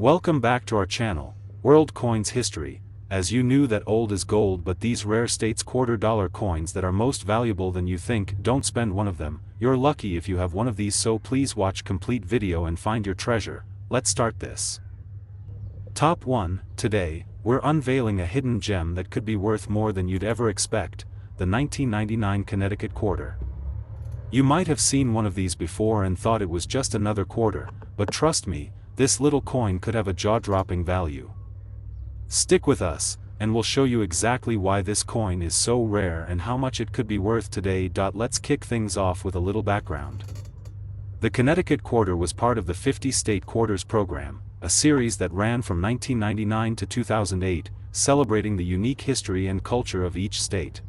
Welcome back to our channel, World Coins History. As you knew that old is gold, but these rare states $quarter coins that are most valuable than you think, don't spend one of them. You're lucky if you have one of these, so please watch complete video and find your treasure. Let's start this. Top 1. Today, we're unveiling a hidden gem that could be worth more than you'd ever expect, the 1999 Connecticut Quarter. You might have seen one of these before and thought it was just another quarter, but trust me, this little coin could have a jaw-dropping value. Stick with us, and we'll show you exactly why this coin is so rare and how much it could be worth today. Let's kick things off with a little background. The Connecticut Quarter was part of the 50 State Quarters program, a series that ran from 1999 to 2008, celebrating the unique history and culture of each state.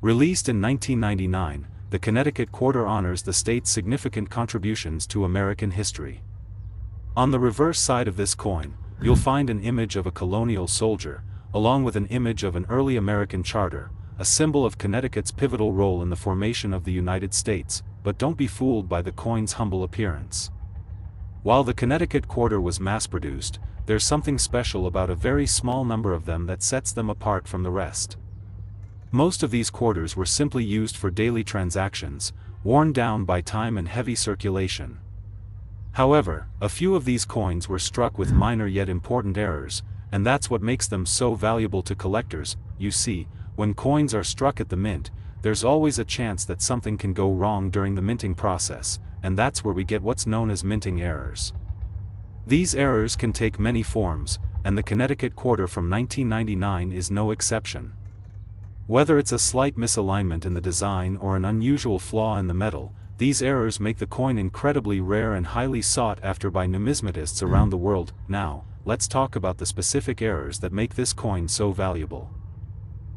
Released in 1999, the Connecticut Quarter honors the state's significant contributions to American history. On the reverse side of this coin, you'll find an image of a colonial soldier, along with an image of an early American charter, a symbol of Connecticut's pivotal role in the formation of the United States, but don't be fooled by the coin's humble appearance. While the Connecticut Quarter was mass-produced, there's something special about a very small number of them that sets them apart from the rest. Most of these quarters were simply used for daily transactions, worn down by time and heavy circulation. However, a few of these coins were struck with minor yet important errors, and that's what makes them so valuable to collectors. You see, when coins are struck at the mint, there's always a chance that something can go wrong during the minting process, and that's where we get what's known as minting errors. These errors can take many forms, and the Connecticut Quarter from 1999 is no exception. Whether it's a slight misalignment in the design or an unusual flaw in the metal, these errors make the coin incredibly rare and highly sought after by numismatists around the world. Now, let's talk about the specific errors that make this coin so valuable.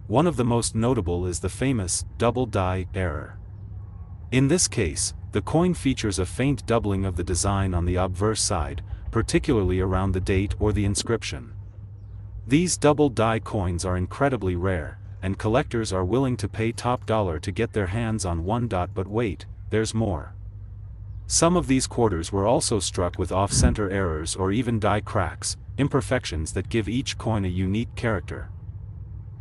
One of the most notable is the famous double die error. In this case, the coin features a faint doubling of the design on the obverse side, particularly around the date or the inscription. These double die coins are incredibly rare, and collectors are willing to pay top dollar to get their hands on one. But wait, there's more. Some of these quarters were also struck with off-center errors or even die cracks, imperfections that give each coin a unique character.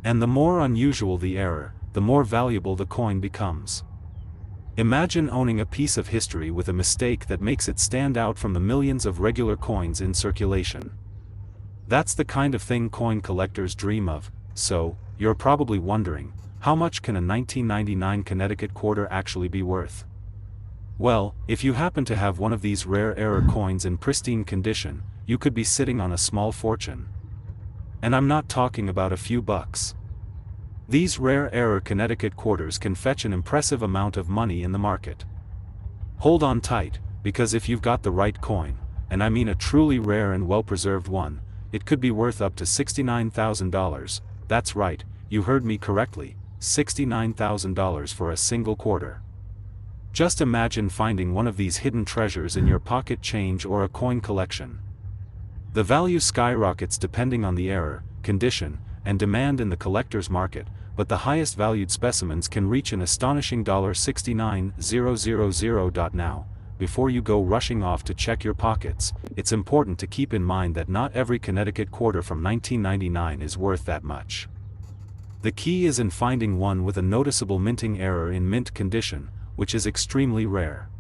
And the more unusual the error, the more valuable the coin becomes. Imagine owning a piece of history with a mistake that makes it stand out from the millions of regular coins in circulation. That's the kind of thing coin collectors dream of. So, you're probably wondering, how much can a 1999 Connecticut Quarter actually be worth? Well, if you happen to have one of these rare error coins in pristine condition, you could be sitting on a small fortune. And I'm not talking about a few bucks. These rare error Connecticut Quarters can fetch an impressive amount of money in the market. Hold on tight, because if you've got the right coin, and I mean a truly rare and well-preserved one, it could be worth up to $69,000. That's right, you heard me correctly, $69,000 for a single quarter. Just imagine finding one of these hidden treasures in your pocket change or a coin collection. The value skyrockets depending on the error, condition, and demand in the collector's market, but the highest valued specimens can reach an astonishing $69,000. Now, before you go rushing off to check your pockets, it's important to keep in mind that not every Connecticut Quarter from 1999 is worth that much. The key is in finding one with a noticeable minting error in mint condition, which is extremely rare.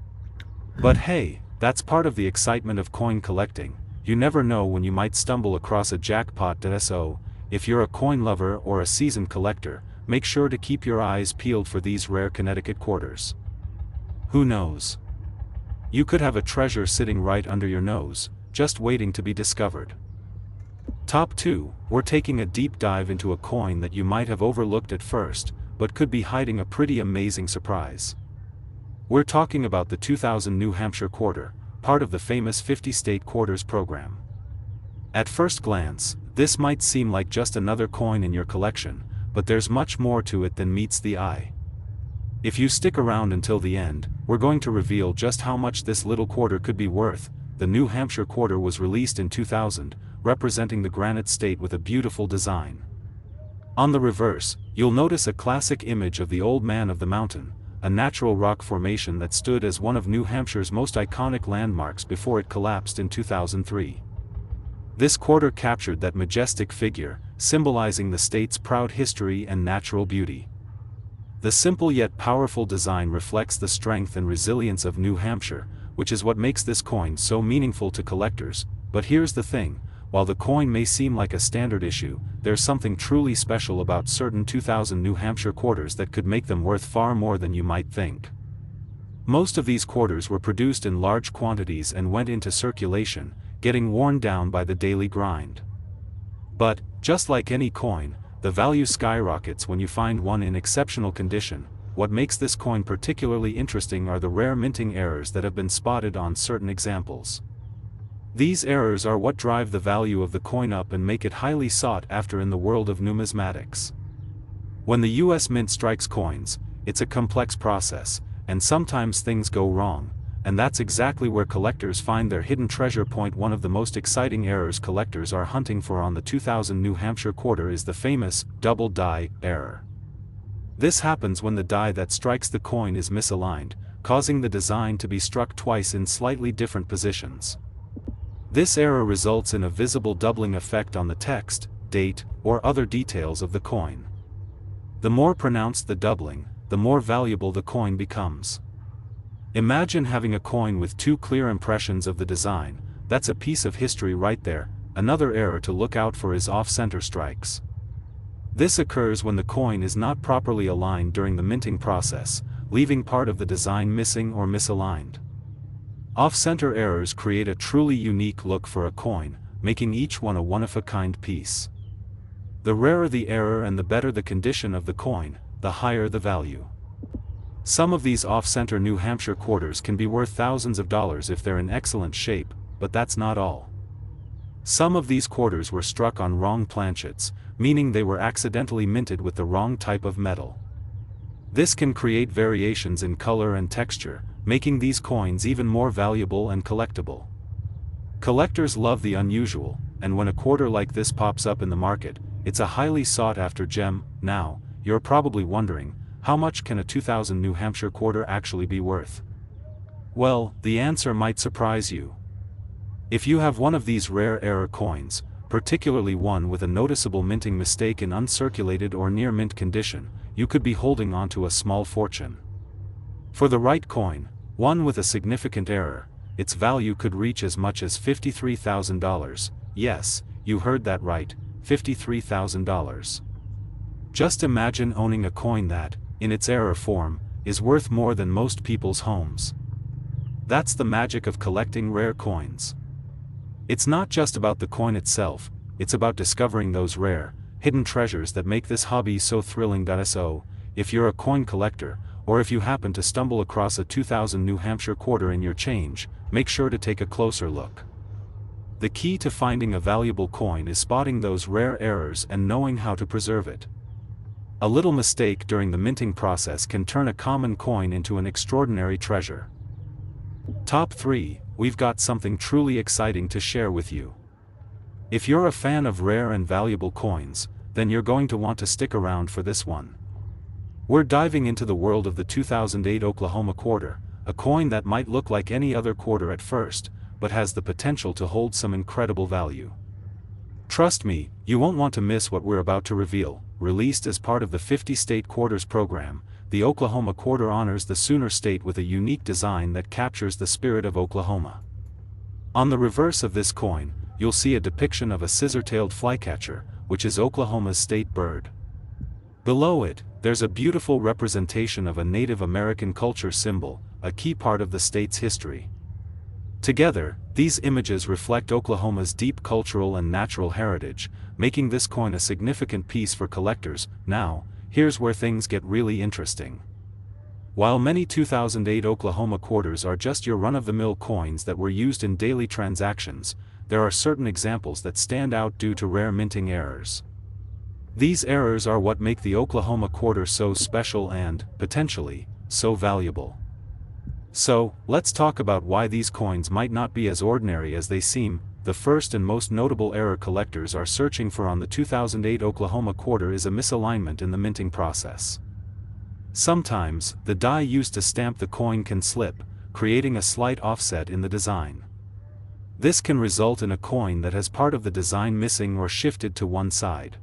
But hey, that's part of the excitement of coin collecting. You never know when you might stumble across a jackpot. So, if you're a coin lover or a seasoned collector, make sure to keep your eyes peeled for these rare Connecticut Quarters. Who knows? You could have a treasure sitting right under your nose, just waiting to be discovered. Top 2, we're taking a deep dive into a coin that you might have overlooked at first, but could be hiding a pretty amazing surprise. We're talking about the 2000 New Hampshire Quarter, part of the famous 50 State Quarters program. At first glance, this might seem like just another coin in your collection, but there's much more to it than meets the eye. If you stick around until the end, we're going to reveal just how much this little quarter could be worth. The New Hampshire Quarter was released in 2000, representing the Granite State with a beautiful design. On the reverse, you'll notice a classic image of the Old Man of the Mountain, a natural rock formation that stood as one of New Hampshire's most iconic landmarks before it collapsed in 2003. This quarter captured that majestic figure, symbolizing the state's proud history and natural beauty. The simple yet powerful design reflects the strength and resilience of New Hampshire, which is what makes this coin so meaningful to collectors. But here's the thing, while the coin may seem like a standard issue, there's something truly special about certain 2000 New Hampshire quarters that could make them worth far more than you might think. Most of these quarters were produced in large quantities and went into circulation, getting worn down by the daily grind. But, just like any coin, the value skyrockets when you find one in exceptional condition. What makes this coin particularly interesting are the rare minting errors that have been spotted on certain examples. These errors are what drive the value of the coin up and make it highly sought after in the world of numismatics. When the US Mint strikes coins, it's a complex process, and sometimes things go wrong, and that's exactly where collectors find their hidden treasure. One of the most exciting errors collectors are hunting for on the 2000 New Hampshire quarter is the famous double die error. This happens when the die that strikes the coin is misaligned, causing the design to be struck twice in slightly different positions. This error results in a visible doubling effect on the text, date, or other details of the coin. The more pronounced the doubling, the more valuable the coin becomes. Imagine having a coin with two clear impressions of the design. That's a piece of history right there. Another error to look out for is off-center strikes. This occurs when the coin is not properly aligned during the minting process, leaving part of the design missing or misaligned. Off-center errors create a truly unique look for a coin, making each one a one-of-a-kind piece. The rarer the error and the better the condition of the coin, the higher the value. Some of these off-center New Hampshire quarters can be worth thousands of dollars if they're in excellent shape, but that's not all. Some of these quarters were struck on wrong planchets, meaning they were accidentally minted with the wrong type of metal. This can create variations in color and texture, making these coins even more valuable and collectible. Collectors love the unusual, and when a quarter like this pops up in the market, it's a highly sought-after gem. Now, you're probably wondering, how much can a 2000 New Hampshire quarter actually be worth? Well, the answer might surprise you. If you have one of these rare error coins, particularly one with a noticeable minting mistake in uncirculated or near mint condition, you could be holding onto a small fortune. For the right coin, one with a significant error, its value could reach as much as $53,000. Yes, you heard that right, $53,000. Just imagine owning a coin that, in its error form, is worth more than most people's homes. That's the magic of collecting rare coins. It's not just about the coin itself, it's about discovering those rare, hidden treasures that make this hobby so thrilling. So, if you're a coin collector, or if you happen to stumble across a 2000 New Hampshire quarter in your change, make sure to take a closer look. The key to finding a valuable coin is spotting those rare errors and knowing how to preserve it. A little mistake during the minting process can turn a common coin into an extraordinary treasure. Top 3, we've got something truly exciting to share with you. If you're a fan of rare and valuable coins, then you're going to want to stick around for this one. We're diving into the world of the 2008 Oklahoma quarter, a coin that might look like any other quarter at first, but has the potential to hold some incredible value. Trust me, you won't want to miss what we're about to reveal. Released as part of the 50-state quarters program, the Oklahoma quarter honors the Sooner State with a unique design that captures the spirit of Oklahoma. On the reverse of this coin, you'll see a depiction of a scissor-tailed flycatcher, which is Oklahoma's state bird. Below it, there's a beautiful representation of a Native American culture symbol, a key part of the state's history. Together, these images reflect Oklahoma's deep cultural and natural heritage, making this coin a significant piece for collectors. Now, here's where things get really interesting. While many 2008 Oklahoma quarters are just your run-of-the-mill coins that were used in daily transactions, there are certain examples that stand out due to rare minting errors. These errors are what make the Oklahoma quarter so special and, potentially, so valuable. So, let's talk about why these coins might not be as ordinary as they seem. The first and most notable error collectors are searching for on the 2008 Oklahoma quarter is a misalignment in the minting process. Sometimes, the die used to stamp the coin can slip, creating a slight offset in the design. This can result in a coin that has part of the design missing or shifted to one side.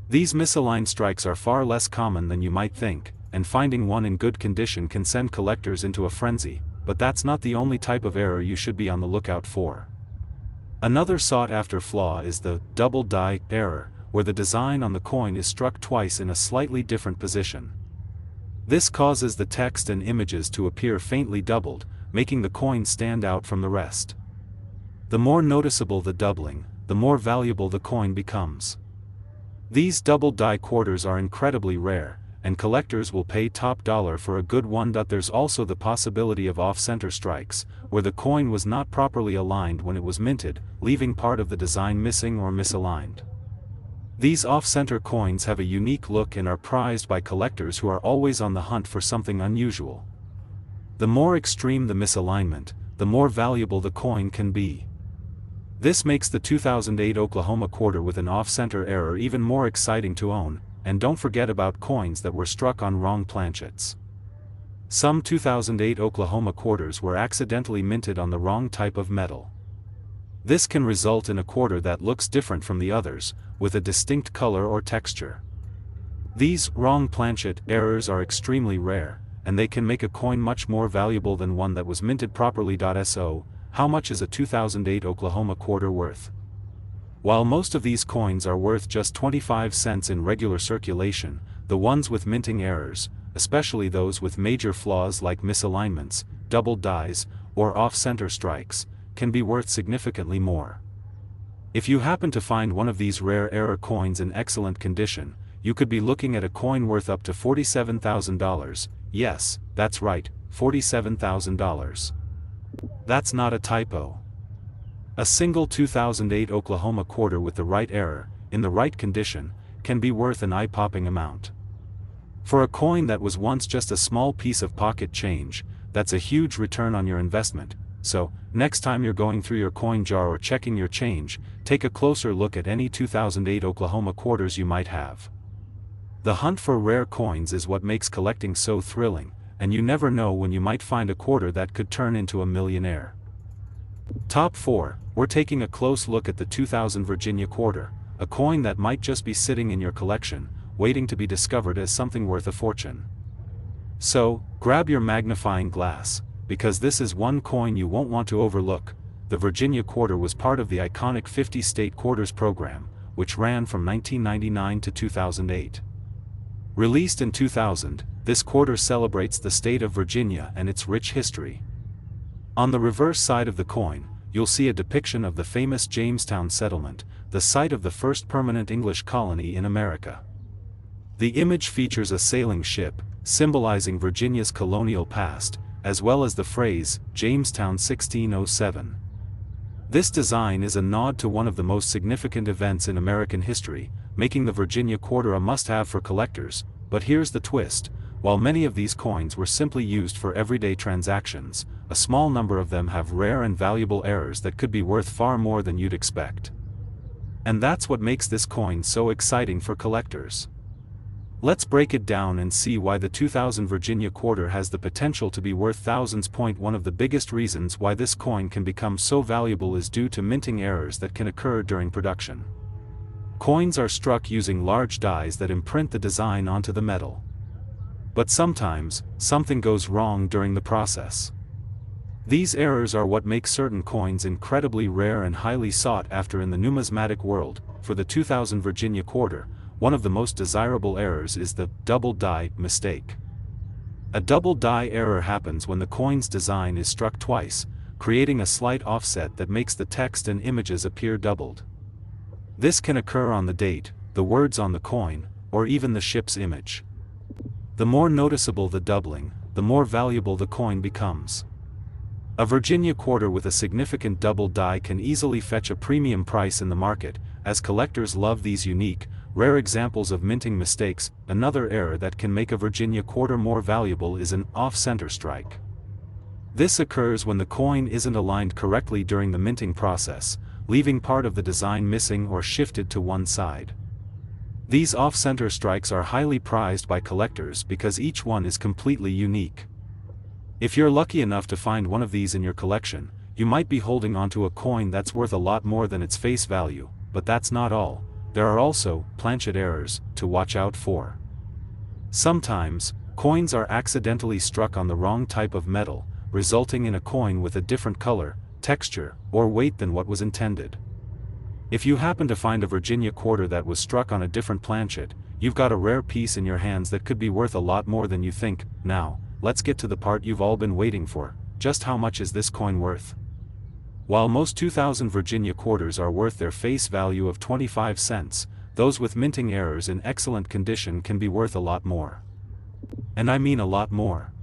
These misaligned strikes are far less common than you might think, and finding one in good condition can send collectors into a frenzy, but that's not the only type of error you should be on the lookout for. Another sought-after flaw is the double die error, where the design on the coin is struck twice in a slightly different position. This causes the text and images to appear faintly doubled, making the coin stand out from the rest. The more noticeable the doubling, the more valuable the coin becomes. These double die quarters are incredibly rare, and collectors will pay top dollar for a good one. There's also the possibility of off-center strikes, where the coin was not properly aligned when it was minted, leaving part of the design missing or misaligned. These off-center coins have a unique look and are prized by collectors who are always on the hunt for something unusual. The more extreme the misalignment, the more valuable the coin can be. This makes the 2008 Oklahoma quarter with an off-center error even more exciting to own, and don't forget about coins that were struck on wrong planchets. Some 2008 Oklahoma quarters were accidentally minted on the wrong type of metal. This can result in a quarter that looks different from the others, with a distinct color or texture. These wrong planchet errors are extremely rare, and they can make a coin much more valuable than one that was minted properly. So, how much is a 2008 Oklahoma quarter worth? While most of these coins are worth just 25 cents in regular circulation, the ones with minting errors, especially those with major flaws like misalignments, double dies, or off-center strikes, can be worth significantly more. If you happen to find one of these rare error coins in excellent condition, you could be looking at a coin worth up to $47,000. Yes, that's right, $47,000. That's not a typo. A single 2008 Oklahoma quarter with the right error, in the right condition, can be worth an eye-popping amount. For a coin that was once just a small piece of pocket change, that's a huge return on your investment. So, next time you're going through your coin jar or checking your change, take a closer look at any 2008 Oklahoma quarters you might have. The hunt for rare coins is what makes collecting so thrilling, and you never know when you might find a quarter that could turn into a millionaire. Top 4, we're taking a close look at the 2000 Virginia quarter, a coin that might just be sitting in your collection, waiting to be discovered as something worth a fortune. So, grab your magnifying glass, because this is one coin you won't want to overlook. The Virginia quarter was part of the iconic 50-state quarters program, which ran from 1999 to 2008. Released in 2000, this quarter celebrates the state of Virginia and its rich history. On the reverse side of the coin, you'll see a depiction of the famous Jamestown settlement, the site of the first permanent English colony in America. The image features a sailing ship, symbolizing Virginia's colonial past, as well as the phrase, Jamestown 1607. This design is a nod to one of the most significant events in American history, making the Virginia quarter a must-have for collectors. But here's the twist: while many of these coins were simply used for everyday transactions, a small number of them have rare and valuable errors that could be worth far more than you'd expect. And that's what makes this coin so exciting for collectors. Let's break it down and see why the 2000 Virginia quarter has the potential to be worth thousands. One of the biggest reasons why this coin can become so valuable is due to minting errors that can occur during production. Coins are struck using large dies that imprint the design onto the metal. But sometimes, something goes wrong during the process. These errors are what make certain coins incredibly rare and highly sought after in the numismatic world. For the 2000 Virginia quarter, one of the most desirable errors is the double die mistake. A double die error happens when the coin's design is struck twice, creating a slight offset that makes the text and images appear doubled. This can occur on the date, the words on the coin, or even the ship's image. The more noticeable the doubling, the more valuable the coin becomes. A Virginia quarter with a significant double die can easily fetch a premium price in the market, as collectors love these unique, rare examples of minting mistakes. Another error that can make a Virginia quarter more valuable is an off-center strike. This occurs when the coin isn't aligned correctly during the minting process, leaving part of the design missing or shifted to one side. These off-center strikes are highly prized by collectors because each one is completely unique. If you're lucky enough to find one of these in your collection, you might be holding onto a coin that's worth a lot more than its face value, but that's not all. There are also planchet errors to watch out for. Sometimes, coins are accidentally struck on the wrong type of metal, resulting in a coin with a different color, texture, or weight than what was intended. If you happen to find a Virginia quarter that was struck on a different planchet, you've got a rare piece in your hands that could be worth a lot more than you think. Now, let's get to the part you've all been waiting for. Just how much is this coin worth? While most 2000 Virginia quarters are worth their face value of 25 cents, those with minting errors in excellent condition can be worth a lot more. And I mean a lot more.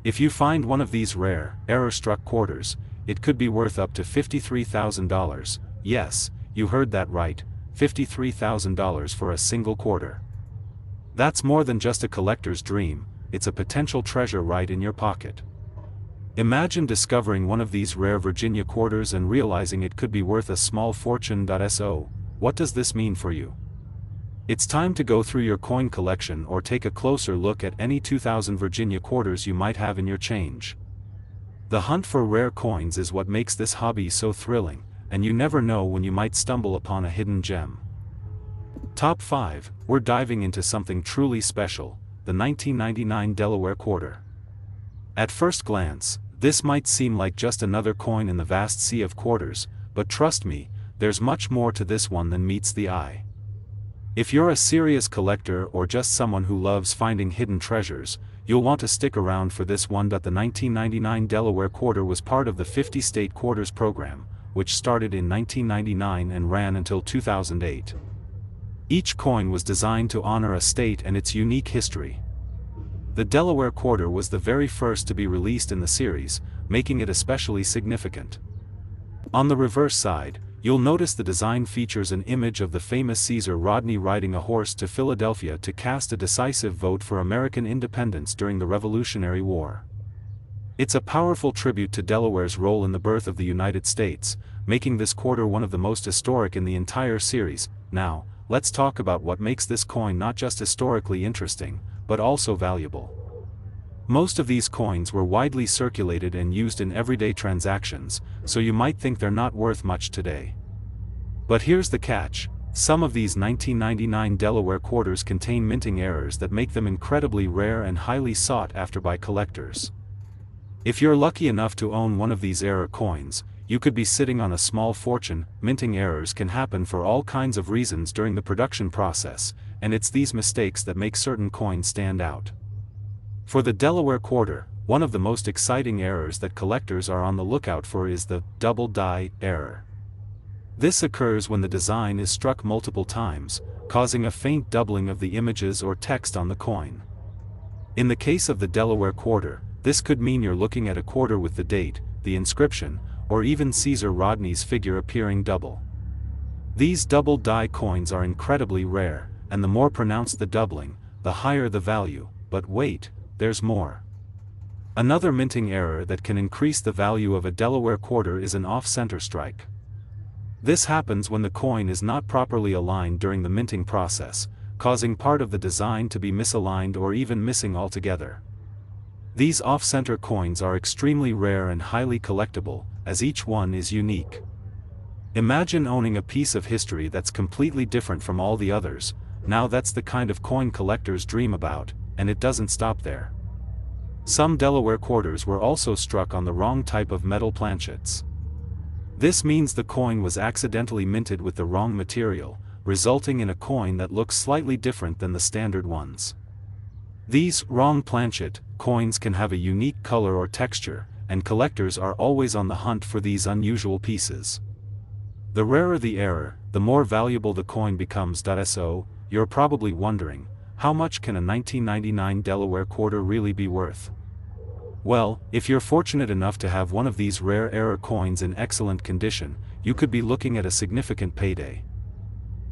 If you find one of these rare, error-struck quarters, it could be worth up to $53,000. Yes, you heard that right, $53,000 for a single quarter. That's more than just a collector's dream, it's a potential treasure right in your pocket. Imagine discovering one of these rare Virginia quarters and realizing it could be worth a small fortune. So, what does this mean for you? It's time to go through your coin collection or take a closer look at any 2000 Virginia quarters you might have in your change. The hunt for rare coins is what makes this hobby so thrilling, and you never know when you might stumble upon a hidden gem. Top 5, we're diving into something truly special, the 1999 Delaware Quarter. At first glance, this might seem like just another coin in the vast sea of quarters, but trust me, there's much more to this one than meets the eye. If you're a serious collector or just someone who loves finding hidden treasures, you'll want to stick around for this one. The 1999 Delaware Quarter was part of the 50-state quarters program, which started in 1999 and ran until 2008. Each coin was designed to honor a state and its unique history. The Delaware Quarter was the very first to be released in the series, making it especially significant. On the reverse side, you'll notice the design features an image of the famous Caesar Rodney riding a horse to Philadelphia to cast a decisive vote for American independence during the Revolutionary War. It's a powerful tribute to Delaware's role in the birth of the United States, making this quarter one of the most historic in the entire series. Now, let's talk about what makes this coin not just historically interesting, but also valuable. Most of these coins were widely circulated and used in everyday transactions, so you might think they're not worth much today. But here's the catch: some of these 1999 Delaware quarters contain minting errors that make them incredibly rare and highly sought after by collectors. If you're lucky enough to own one of these error coins, you could be sitting on a small fortune. Minting errors can happen for all kinds of reasons during the production process, and it's these mistakes that make certain coins stand out. For the Delaware Quarter, one of the most exciting errors that collectors are on the lookout for is the double die error. This occurs when the design is struck multiple times, causing a faint doubling of the images or text on the coin. In the case of the Delaware Quarter, this could mean you're looking at a quarter with the date, the inscription, or even Caesar Rodney's figure appearing double. These double die coins are incredibly rare, and the more pronounced the doubling, the higher the value. But wait, there's more. Another minting error that can increase the value of a Delaware quarter is an off-center strike. This happens when the coin is not properly aligned during the minting process, causing part of the design to be misaligned or even missing altogether. These off-center coins are extremely rare and highly collectible, as each one is unique. Imagine owning a piece of history that's completely different from all the others. Now that's the kind of coin collectors dream about, and it doesn't stop there. Some Delaware quarters were also struck on the wrong type of metal planchets. This means the coin was accidentally minted with the wrong material, resulting in a coin that looks slightly different than the standard ones. These wrong planchet coins can have a unique color or texture, and collectors are always on the hunt for these unusual pieces. The rarer the error, the more valuable the coin becomes. So, you're probably wondering, how much can a 1999 Delaware quarter really be worth? Well, if you're fortunate enough to have one of these rare error coins in excellent condition, you could be looking at a significant payday.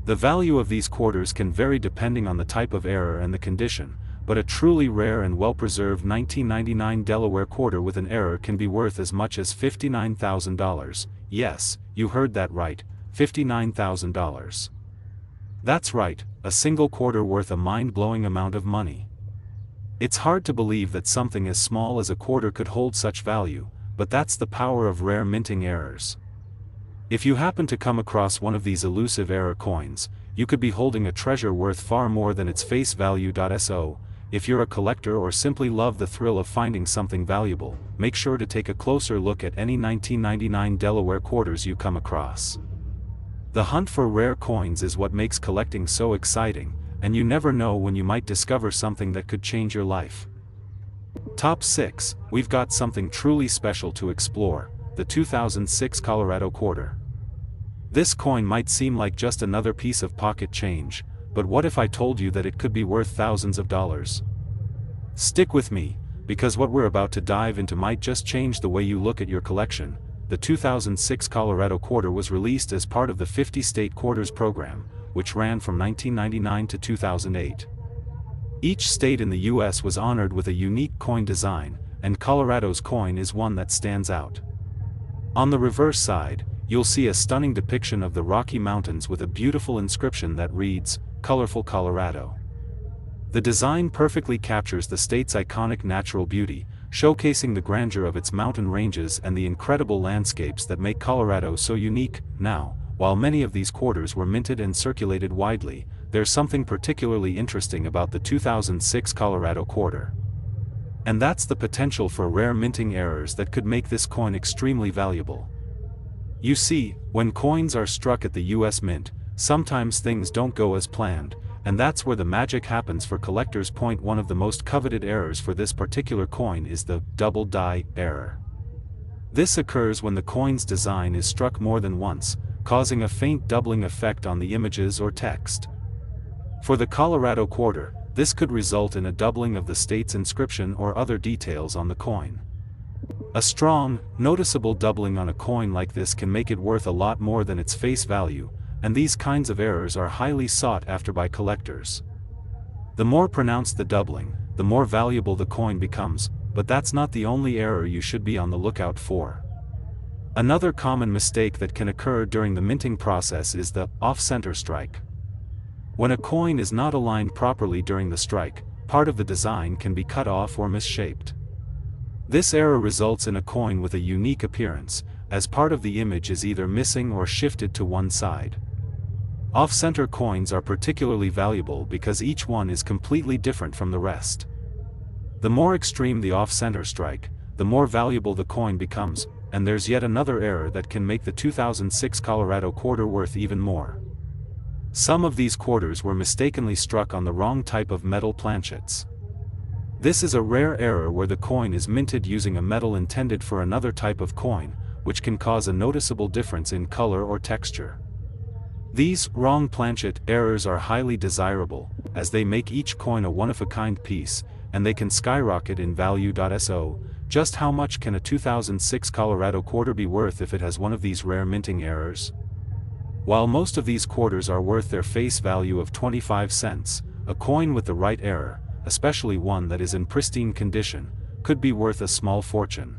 The value of these quarters can vary depending on the type of error and the condition, but a truly rare and well-preserved 1999 Delaware quarter with an error can be worth as much as $59,000. Yes, you heard that right, $59,000. That's right, a single quarter worth a mind-blowing amount of money. It's hard to believe that something as small as a quarter could hold such value, but that's the power of rare minting errors. If you happen to come across one of these elusive error coins, you could be holding a treasure worth far more than its face value. So, if you're a collector or simply love the thrill of finding something valuable, make sure to take a closer look at any 1999 Delaware quarters you come across. The hunt for rare coins is what makes collecting so exciting, and you never know when you might discover something that could change your life. Top 6, we've got something truly special to explore, the 2006 Colorado Quarter. This coin might seem like just another piece of pocket change, but what if I told you that it could be worth thousands of dollars? Stick with me, because what we're about to dive into might just change the way you look at your collection. The 2006 Colorado Quarter was released as part of the 50-state quarters program, which ran from 1999 to 2008. Each state in the U.S. was honored with a unique coin design, and Colorado's coin is one that stands out. On the reverse side, you'll see a stunning depiction of the Rocky Mountains with a beautiful inscription that reads, "Colorful Colorado." The design perfectly captures the state's iconic natural beauty, showcasing the grandeur of its mountain ranges and the incredible landscapes that make Colorado so unique. Now, while many of these quarters were minted and circulated widely, there's something particularly interesting about the 2006 Colorado Quarter. And that's the potential for rare minting errors that could make this coin extremely valuable. You see, when coins are struck at the US Mint, sometimes things don't go as planned, and that's where the magic happens for collectors. One of the most coveted errors for this particular coin is the double die error. This occurs when the coin's design is struck more than once, causing a faint doubling effect on the images or text. For the Colorado Quarter, this could result in a doubling of the state's inscription or other details on the coin. A strong, noticeable doubling on a coin like this can make it worth a lot more than its face value, and these kinds of errors are highly sought after by collectors. The more pronounced the doubling, the more valuable the coin becomes, but that's not the only error you should be on the lookout for. Another common mistake that can occur during the minting process is the off-center strike. When a coin is not aligned properly during the strike, part of the design can be cut off or misshaped. This error results in a coin with a unique appearance, as part of the image is either missing or shifted to one side. Off-center coins are particularly valuable because each one is completely different from the rest. The more extreme the off-center strike, the more valuable the coin becomes, and there's yet another error that can make the 2006 Colorado Quarter worth even more. Some of these quarters were mistakenly struck on the wrong type of metal planchets. This is a rare error where the coin is minted using a metal intended for another type of coin, which can cause a noticeable difference in color or texture. These wrong planchet errors are highly desirable, as they make each coin a one-of-a-kind piece, and they can skyrocket in value. So, just how much can a 2006 Colorado Quarter be worth if it has one of these rare minting errors? While most of these quarters are worth their face value of 25 cents, a coin with the right error, especially one that is in pristine condition, could be worth a small fortune.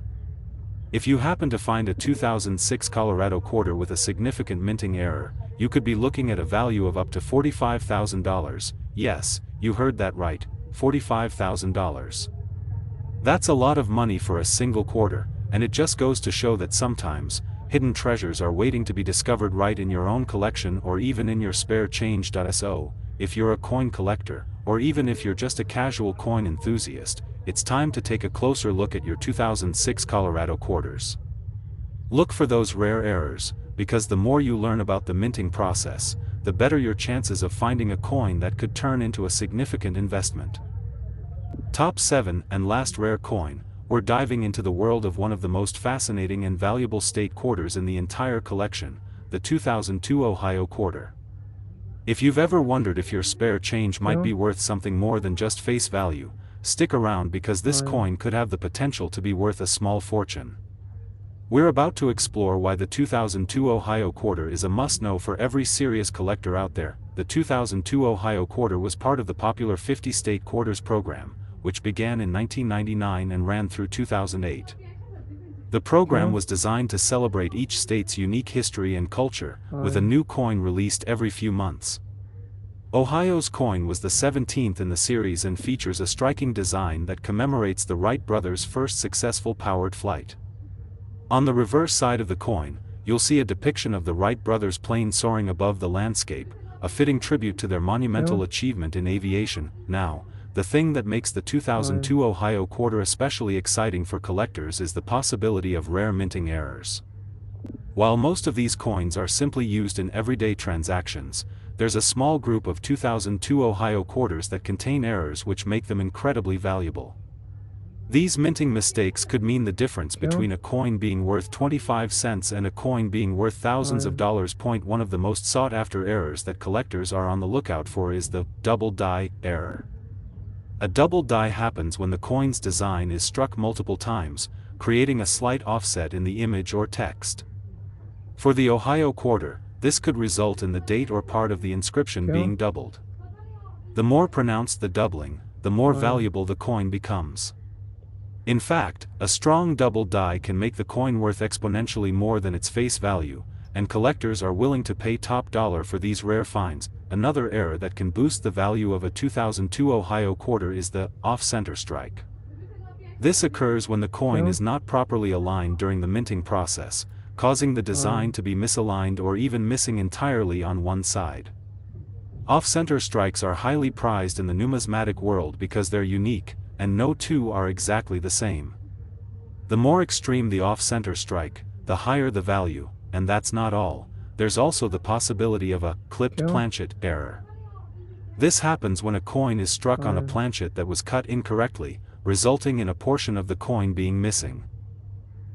If you happen to find a 2006 Colorado Quarter with a significant minting error, you could be looking at a value of up to $45,000. Yes, you heard that right, $45,000. That's a lot of money for a single quarter, and it just goes to show that sometimes, hidden treasures are waiting to be discovered right in your own collection or even in your spare change. So, if you're a coin collector, or even if you're just a casual coin enthusiast, it's time to take a closer look at your 2006 Colorado Quarters. Look for those rare errors, because the more you learn about the minting process, the better your chances of finding a coin that could turn into a significant investment. Top 7 and last rare coin, we're diving into the world of one of the most fascinating and valuable state quarters in the entire collection, the 2002 Ohio Quarter. If you've ever wondered if your spare change might be worth something more than just face value, stick around because this coin could have the potential to be worth a small fortune. We're about to explore why the 2002 Ohio Quarter is a must-know for every serious collector out there. The 2002 Ohio Quarter was part of the popular 50-state quarters program, which began in 1999 and ran through 2008. The program was designed to celebrate each state's unique history and culture, with a new coin released every few months. Ohio's coin was the 17th in the series and features a striking design that commemorates the Wright brothers' first successful powered flight. On the reverse side of the coin, you'll see a depiction of the Wright brothers' plane soaring above the landscape, a fitting tribute to their monumental achievement in aviation. Now, the thing that makes the 2002 Ohio quarter especially exciting for collectors is the possibility of rare minting errors. While most of these coins are simply used in everyday transactions, there's a small group of 2002 Ohio quarters that contain errors which make them incredibly valuable. These minting mistakes could mean the difference between a coin being worth 25 cents and a coin being worth thousands of dollars. One of the most sought-after errors that collectors are on the lookout for is the double die error. A double die happens when the coin's design is struck multiple times, creating a slight offset in the image or text. For the Ohio quarter, this could result in the date or part of the inscription being doubled. The more pronounced the doubling, the more valuable the coin becomes. In fact, a strong double die can make the coin worth exponentially more than its face value, and collectors are willing to pay top dollar for these rare finds. Another error that can boost the value of a 2002 Ohio quarter is the off-center strike. This occurs when the coin is not properly aligned during the minting process, causing the design to be misaligned or even missing entirely on one side. Off-center strikes are highly prized in the numismatic world because they're unique, and no two are exactly the same. The more extreme the off-center strike, the higher the value, and that's not all. There's also the possibility of a clipped planchet error. This happens when a coin is struck on a planchet that was cut incorrectly, resulting in a portion of the coin being missing.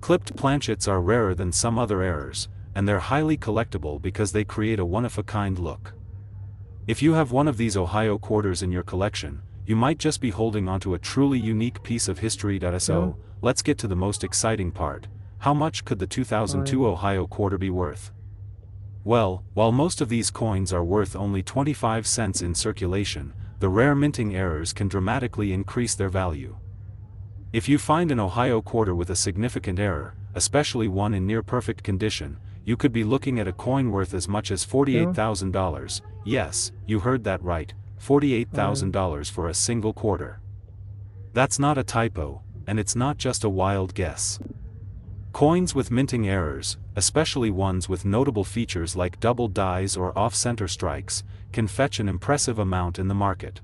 Clipped planchets are rarer than some other errors, and they're highly collectible because they create a one-of-a-kind look. If you have one of these Ohio quarters in your collection, you might just be holding onto a truly unique piece of history. So, let's get to the most exciting part. How much could the 2002 Ohio quarter be worth? Well, while most of these coins are worth only 25 cents in circulation, the rare minting errors can dramatically increase their value. If you find an Ohio quarter with a significant error, especially one in near-perfect condition, you could be looking at a coin worth as much as $48,000. Yes, you heard that right, $48,000 for a single quarter. That's not a typo, and it's not just a wild guess. Coins with minting errors, especially ones with notable features like double dies or off-center strikes, can fetch an impressive amount in the market.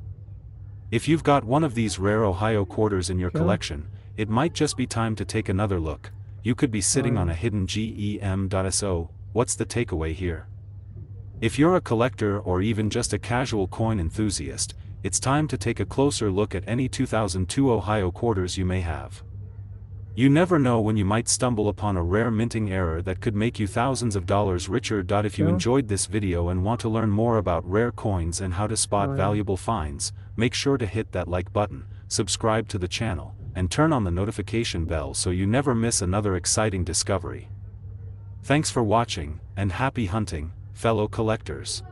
If you've got one of these rare Ohio quarters in your collection, it might just be time to take another look. You could be sitting on a hidden gem. So, what's the takeaway here? If you're a collector or even just a casual coin enthusiast, it's time to take a closer look at any 2002 Ohio quarters you may have. You never know when you might stumble upon a rare minting error that could make you thousands of dollars richer. If you enjoyed this video and want to learn more about rare coins and how to spot valuable finds, make sure to hit that like button, subscribe to the channel, and turn on the notification bell so you never miss another exciting discovery. Thanks for watching, and happy hunting, fellow collectors.